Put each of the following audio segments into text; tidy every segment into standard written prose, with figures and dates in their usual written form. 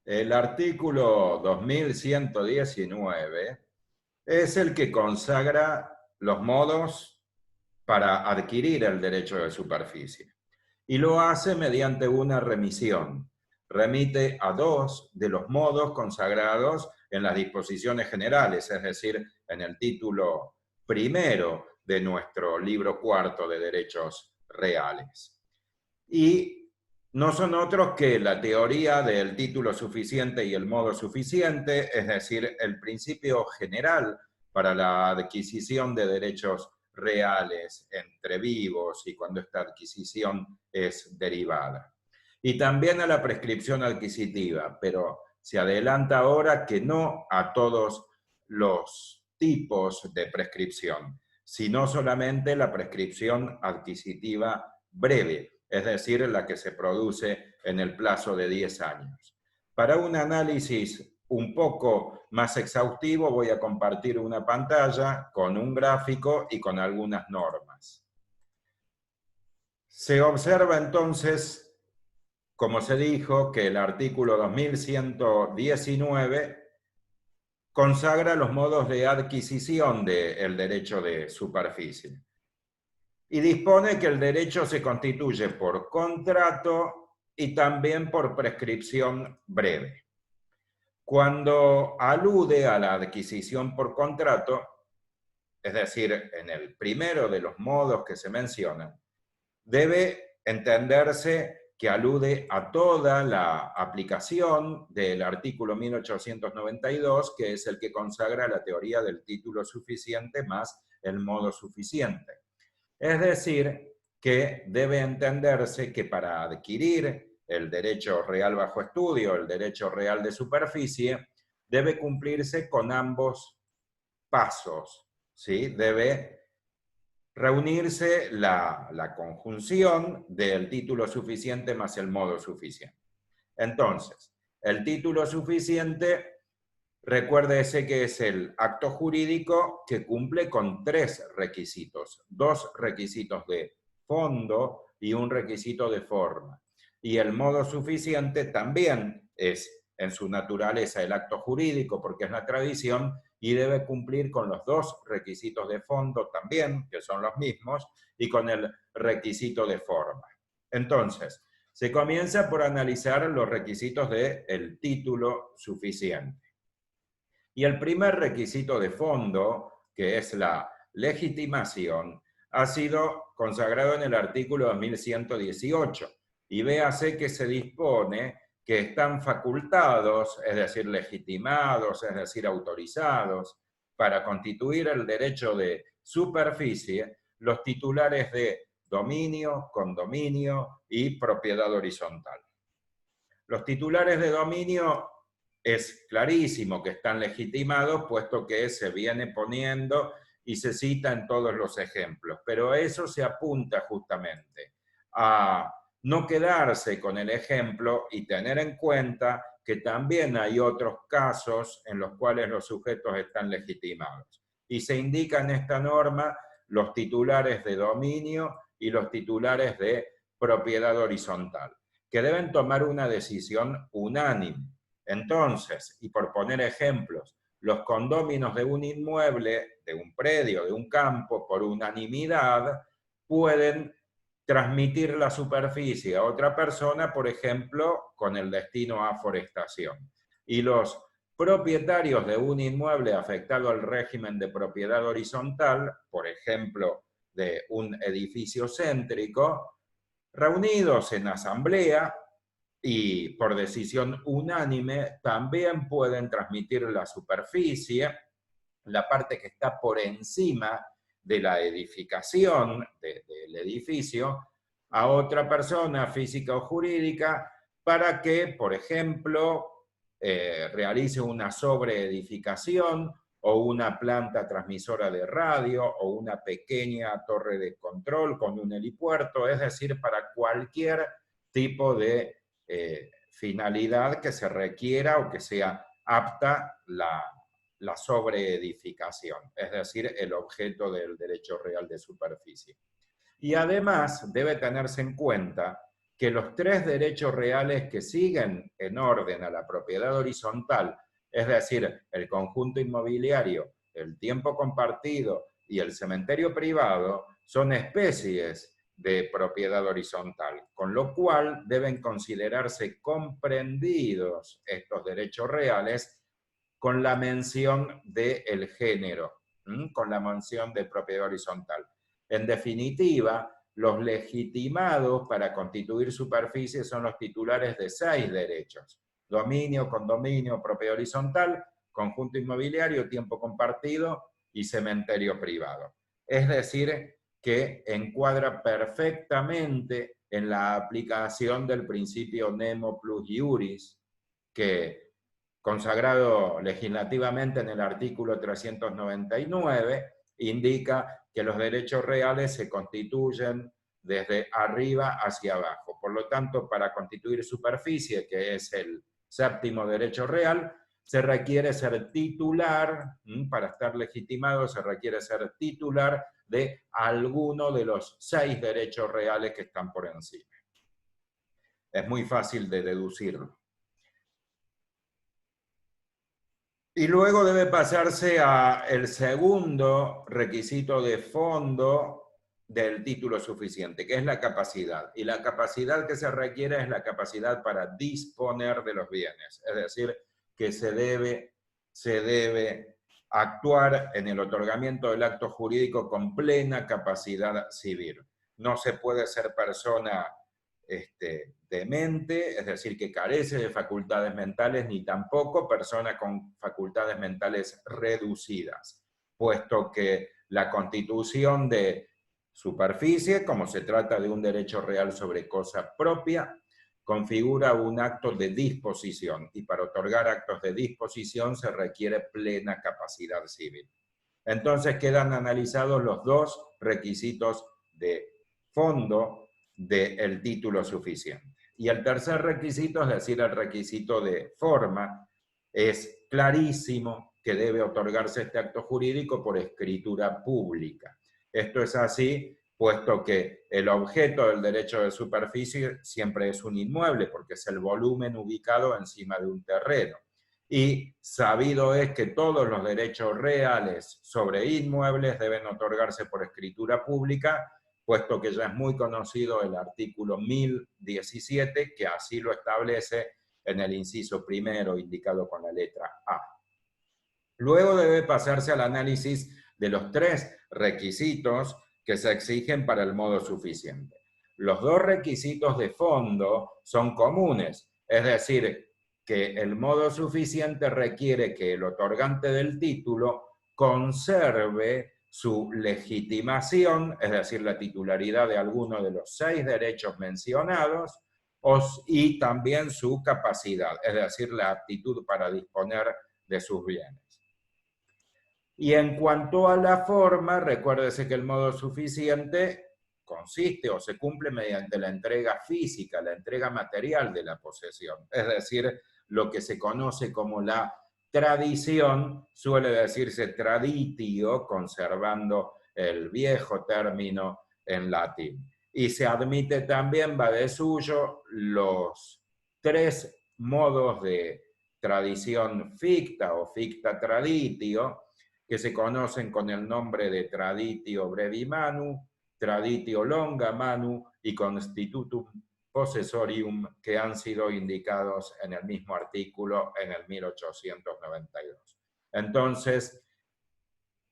El artículo 2119 es el que consagra los modos para adquirir el derecho de superficie y lo hace mediante una remisión. Remite a dos de los modos consagrados en las disposiciones generales, es decir, en el título primero de nuestro libro cuarto de derechos reales. Y no son otros que la teoría del título suficiente y el modo suficiente, es decir, el principio general para la adquisición de derechos reales entre vivos y cuando esta adquisición es derivada. Y también a la prescripción adquisitiva, pero se adelanta ahora que no a todos los tipos de prescripción, sino solamente la prescripción adquisitiva breve, es decir, la que se produce en el plazo de 10 años. Para un análisis un poco más exhaustivo voy a compartir una pantalla con un gráfico y con algunas normas. Se observa entonces, como se dijo, que el artículo 2119 consagra los modos de adquisición del derecho de superficie y dispone que el derecho se constituye por contrato y también por prescripción breve. Cuando alude a la adquisición por contrato, es decir, en el primero de los modos que se mencionan, debe entenderse que alude a toda la aplicación del artículo 1892, que es el que consagra la teoría del título suficiente más el modo suficiente. Es decir, que debe entenderse que para adquirir el derecho real bajo estudio, el derecho real de superficie, debe cumplirse con ambos pasos, ¿sí? Debe reunirse la conjunción del título suficiente más el modo suficiente. Entonces, el título suficiente, recuérdese que es el acto jurídico que cumple con tres requisitos, dos requisitos de fondo y un requisito de forma. Y el modo suficiente también es en su naturaleza el acto jurídico porque es la tradición y debe cumplir con los dos requisitos de fondo también, que son los mismos, y con el requisito de forma. Entonces, se comienza por analizar los requisitos del título suficiente. Y el primer requisito de fondo, que es la legitimación, ha sido consagrado en el artículo 2118. Y véase que se dispone que están facultados, es decir, legitimados, es decir, autorizados, para constituir el derecho de superficie, los titulares de dominio, condominio y propiedad horizontal. Los titulares de dominio es clarísimo que están legitimados, puesto que se viene poniendo y se cita en todos los ejemplos, pero eso se apunta justamente a no quedarse con el ejemplo y tener en cuenta que también hay otros casos en los cuales los sujetos están legitimados. Y se indica en esta norma los titulares de dominio y los titulares de propiedad horizontal, que deben tomar una decisión unánime. Entonces, y por poner ejemplos, los condóminos de un inmueble, de un predio, de un campo, por unanimidad, pueden transmitir la superficie a otra persona, por ejemplo, con el destino a forestación. Y los propietarios de un inmueble afectado al régimen de propiedad horizontal, por ejemplo, de un edificio céntrico, reunidos en asamblea y por decisión unánime, también pueden transmitir la superficie, la parte que está por encima de la edificación del edificio, a otra persona física o jurídica para que, por ejemplo, realice una sobreedificación o una planta transmisora de radio o una pequeña torre de control con un helipuerto, es decir, para cualquier tipo de finalidad que se requiera o que sea apta la sobreedificación, es decir, el objeto del derecho real de superficie. Y además debe tenerse en cuenta que los tres derechos reales que siguen en orden a la propiedad horizontal, es decir, el conjunto inmobiliario, el tiempo compartido y el cementerio privado, son especies de propiedad horizontal, con lo cual deben considerarse comprendidos estos derechos reales con la mención del género, con la mención de propiedad horizontal. En definitiva, los legitimados para constituir superficie son los titulares de 6 derechos: dominio, condominio, propiedad horizontal, conjunto inmobiliario, tiempo compartido y cementerio privado. Es decir, que encuadra perfectamente en la aplicación del principio nemo plus iuris, que consagrado legislativamente en el artículo 399, indica que los derechos reales se constituyen desde arriba hacia abajo. Por lo tanto, para constituir superficie, que es el séptimo derecho real, se requiere ser titular, para estar legitimado se requiere ser titular de alguno de los 6 derechos reales que están por encima. Es muy fácil de deducirlo. Y luego debe pasarse al segundo requisito de fondo del título suficiente, que es la capacidad. Y la capacidad que se requiere es la capacidad para disponer de los bienes. Es decir, que se debe actuar en el otorgamiento del acto jurídico con plena capacidad civil. No se puede ser persona demente, es decir, que carece de facultades mentales, ni tampoco persona con facultades mentales reducidas, puesto que la constitución de superficie, como se trata de un derecho real sobre cosa propia, configura un acto de disposición, y para otorgar actos de disposición se requiere plena capacidad civil. Entonces quedan analizados los dos requisitos de fondo del título suficiente. Y el tercer requisito, es decir, el requisito de forma, es clarísimo que debe otorgarse este acto jurídico por escritura pública. Esto es así, puesto que el objeto del derecho de superficie siempre es un inmueble, porque es el volumen ubicado encima de un terreno. Y sabido es que todos los derechos reales sobre inmuebles deben otorgarse por escritura pública, puesto que ya es muy conocido el artículo 1017, que así lo establece en el inciso primero indicado con la letra A. Luego debe pasarse al análisis de los 3 requisitos que se exigen para el modo suficiente. Los 2 requisitos de fondo son comunes, es decir, que el modo suficiente requiere que el otorgante del título conserve su legitimación, es decir, la titularidad de alguno de los 6 derechos mencionados, y también su capacidad, es decir, la aptitud para disponer de sus bienes. Y en cuanto a la forma, recuérdese que el modo suficiente consiste o se cumple mediante la entrega física, la entrega material de la posesión, es decir, lo que se conoce como la tradición, suele decirse traditio, conservando el viejo término en latín. Y se admite también, va de suyo, los 3 modos de tradición ficta o ficta traditio, que se conocen con el nombre de traditio brevi manu, traditio longa manu y constitutum possessorium, que han sido indicados en el mismo artículo en el 1892. Entonces,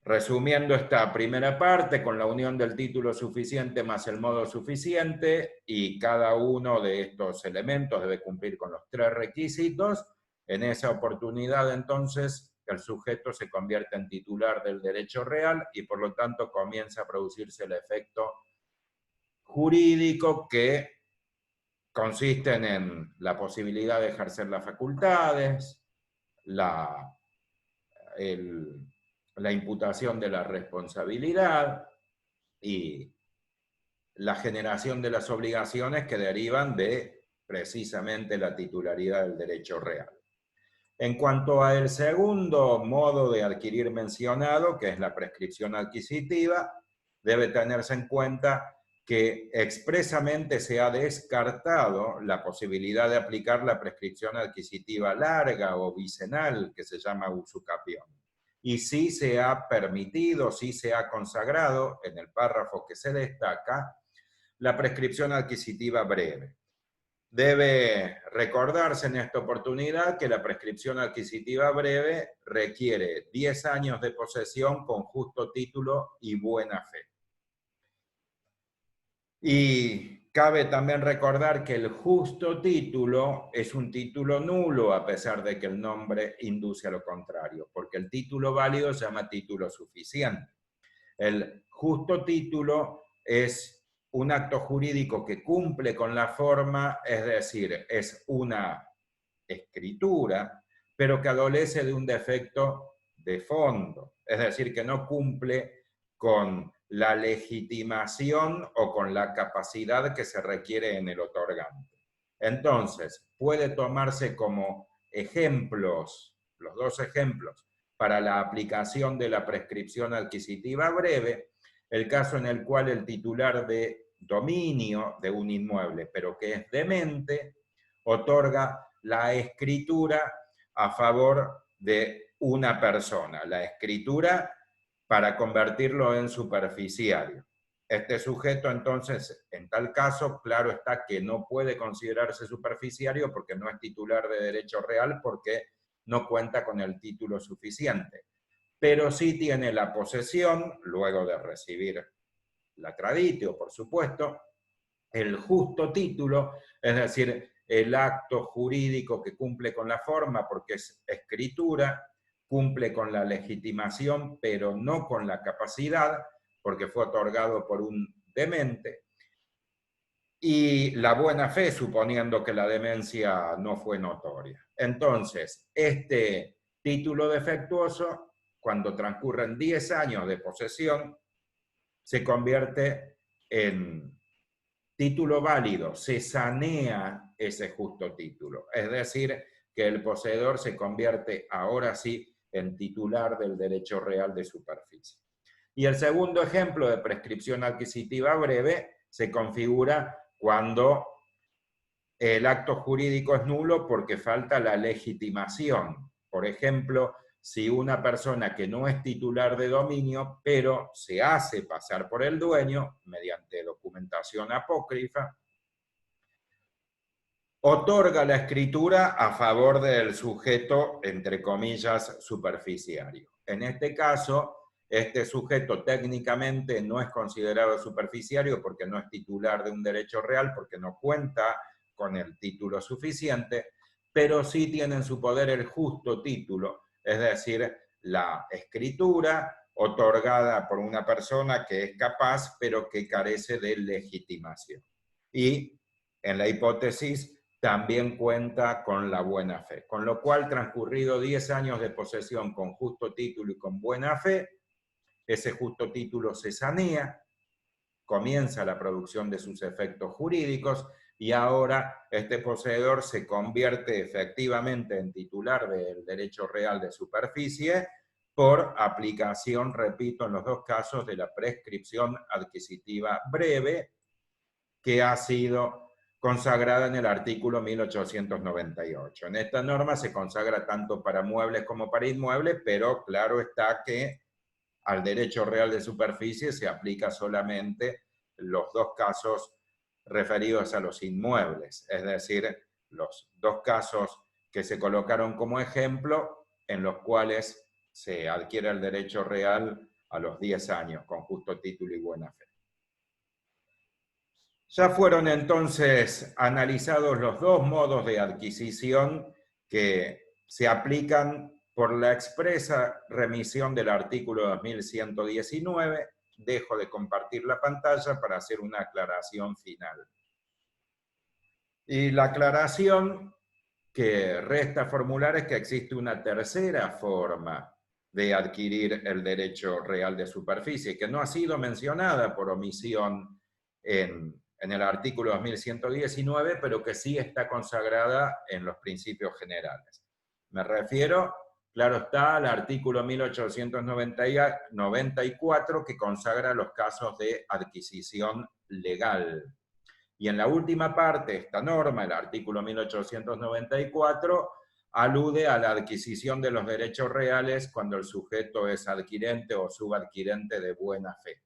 resumiendo esta primera parte, con la unión del título suficiente más el modo suficiente, y cada uno de estos elementos debe cumplir con los 3 requisitos, en esa oportunidad entonces el sujeto se convierte en titular del derecho real y por lo tanto comienza a producirse el efecto jurídico que consiste en la posibilidad de ejercer las facultades, la imputación de la responsabilidad y la generación de las obligaciones que derivan de precisamente la titularidad del derecho real. En cuanto al segundo modo de adquirir mencionado, que es la prescripción adquisitiva, debe tenerse en cuenta que expresamente se ha descartado la posibilidad de aplicar la prescripción adquisitiva larga o bicenal, que se llama usucapión. Y sí se ha permitido, sí se ha consagrado, en el párrafo que se destaca, la prescripción adquisitiva breve. Debe recordarse en esta oportunidad que la prescripción adquisitiva breve requiere 10 años de posesión con justo título y buena fe. Y cabe también recordar que el justo título es un título nulo, a pesar de que el nombre induce a lo contrario, porque el título válido se llama título suficiente. El justo título es un acto jurídico que cumple con la forma, es decir, es una escritura, pero que adolece de un defecto de fondo, es decir, que no cumple con la legitimación o con la capacidad que se requiere en el otorgante. Entonces, puede tomarse como ejemplos, los dos ejemplos, para la aplicación de la prescripción adquisitiva breve, el caso en el cual el titular de dominio de un inmueble, pero que es demente, otorga la escritura a favor de una persona, la escritura para convertirlo en superficiario. Este sujeto, entonces, en tal caso, claro está que no puede considerarse superficiario porque no es titular de derecho real, porque no cuenta con el título suficiente. Pero sí tiene la posesión, luego de recibir la traditio, por supuesto, el justo título, es decir, el acto jurídico que cumple con la forma porque es escritura, cumple con la legitimación, pero no con la capacidad, porque fue otorgado por un demente, y la buena fe, suponiendo que la demencia no fue notoria. Entonces, este título defectuoso, cuando transcurren 10 años de posesión, se convierte en título válido, se sanea ese justo título. Es decir, que el poseedor se convierte ahora sí en titular del derecho real de superficie. Y el segundo ejemplo de prescripción adquisitiva breve se configura cuando el acto jurídico es nulo porque falta la legitimación. Por ejemplo, si una persona que no es titular de dominio, pero se hace pasar por el dueño mediante documentación apócrifa, otorga la escritura a favor del sujeto, entre comillas, superficiario. En este caso, este sujeto técnicamente no es considerado superficiario porque no es titular de un derecho real, porque no cuenta con el título suficiente, pero sí tiene en su poder el justo título, es decir, la escritura otorgada por una persona que es capaz, pero que carece de legitimación. Y en la hipótesis también cuenta con la buena fe. Con lo cual, transcurrido 10 años de posesión con justo título y con buena fe, ese justo título se sanea, comienza la producción de sus efectos jurídicos y ahora este poseedor se convierte efectivamente en titular del derecho real de superficie por aplicación, repito, en los dos casos de la prescripción adquisitiva breve que ha sido consagrada en el artículo 1898. En esta norma se consagra tanto para muebles como para inmuebles, pero claro está que al derecho real de superficie se aplica solamente los dos casos referidos a los inmuebles, es decir, los dos casos que se colocaron como ejemplo en los cuales se adquiere el derecho real a los 10 años con justo título y buena fe. Ya fueron entonces analizados los dos modos de adquisición que se aplican por la expresa remisión del artículo 2119. Dejo de compartir la pantalla para hacer una aclaración final. Y la aclaración que resta formular es que existe una tercera forma de adquirir el derecho real de superficie, que no ha sido mencionada por omisión en el artículo 2119, pero que sí está consagrada en los principios generales. Me refiero Claro está, el artículo 1894 que consagra los casos de adquisición legal. Y en la última parte, esta norma, el artículo 1894, alude a la adquisición de los derechos reales cuando el sujeto es adquirente o subadquirente de buena fe.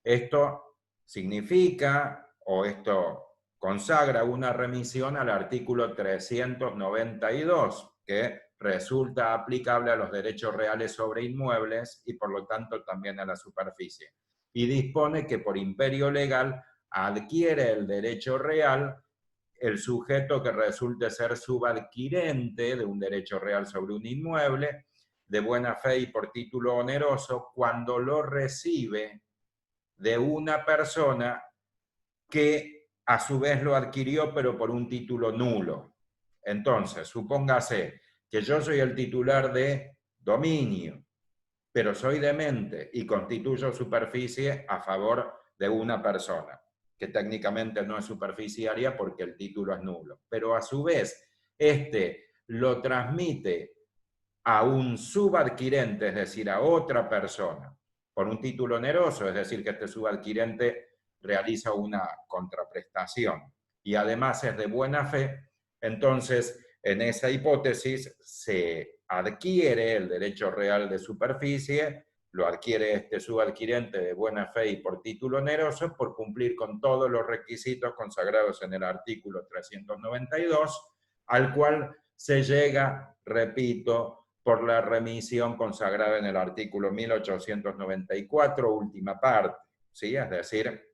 Esto significa, o esto consagra una remisión al artículo 392, que resulta aplicable a los derechos reales sobre inmuebles y por lo tanto también a la superficie. Y dispone que por imperio legal adquiere el derecho real el sujeto que resulte ser subadquirente de un derecho real sobre un inmueble de buena fe y por título oneroso cuando lo recibe de una persona que a su vez lo adquirió pero por un título nulo. Entonces, supóngase que yo soy el titular de dominio, pero soy demente y constituyo superficie a favor de una persona, que técnicamente no es superficiaria porque el título es nulo, pero a su vez este lo transmite a un subadquirente, es decir, a otra persona, por un título oneroso, es decir, que este subadquirente realiza una contraprestación y además es de buena fe, entonces en esa hipótesis se adquiere el derecho real de superficie, lo adquiere este subadquirente de buena fe y por título oneroso por cumplir con todos los requisitos consagrados en el artículo 392, al cual se llega, repito, por la remisión consagrada en el artículo 1894, última parte, ¿sí? Es decir,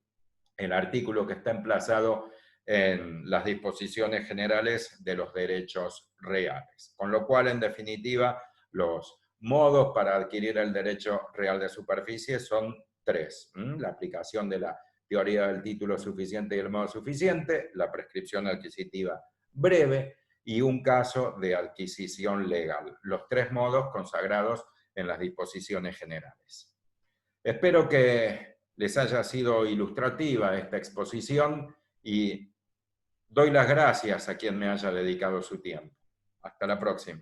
el artículo que está emplazado en las disposiciones generales de los derechos reales. Con lo cual, en definitiva, los modos para adquirir el derecho real de superficie son tres. La aplicación de la teoría del título suficiente y el modo suficiente, la prescripción adquisitiva breve, y un caso de adquisición legal. Los tres modos consagrados en las disposiciones generales. Espero que les haya sido ilustrativa esta exposición y doy las gracias a quien me haya dedicado su tiempo. Hasta la próxima.